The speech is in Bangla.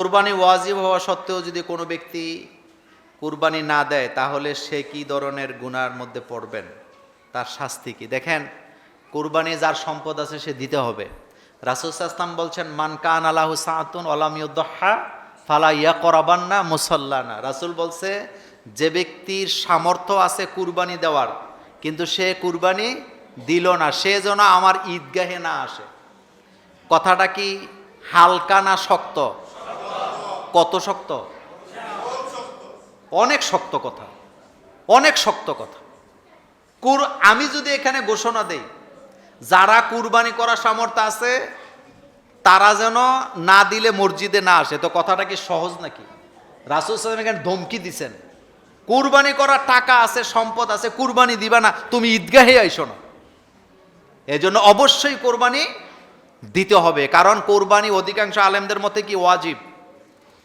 কুরবানি ওয়াজিব হওয়া সত্ত্বেও যদি কোনো ব্যক্তি কুরবানি না দেয় তাহলে সে কি ধরনের গুনার মধ্যে পড়বেন, তার শাস্তি কি? দেখেন, কুরবানি যার সম্পদ আছে সে দিতে হবে। রাসূল সাল্লাল্লাহু আলাইহি ওয়াসাল্লাম বলছেন, মান কান আলাহু সাআতুন ওয়ালাম ইউদহা ফালা ইয়াকরাবান্না মুসাল্লানা। রাসূল বলছে, যে ব্যক্তির সামর্থ্য আছে কুরবানি দেওয়ার কিন্তু সে কুরবানি দিল না, সে যেন আমার ঈদগাহে না আসে। কথাটা কি হালকা না শক্ত? কত শক্ত? অনেক শক্ত কথা, অনেক শক্ত কথা। আমি যদি এখানে ঘোষণা দেই যারা কুরবানি করার সামর্থ্য আছে তারা যেন না দিলে মসজিদে না আসে, তো কথাটা কি সহজ নাকি? রাসূল সাল্লাল্লাহু আলাইহি ওয়াসাল্লাম এখানে ধমকি দিছেন, কুরবানি করার টাকা আছে, সম্পদ আছে, কুরবানি দিবা না, তুমি ঈদগাহে আইসো না। এজন্য অবশ্যই কোরবানি দিতে হবে, কারণ কোরবানি অধিকাংশ আলেমদের মতে কি ওয়াজিব।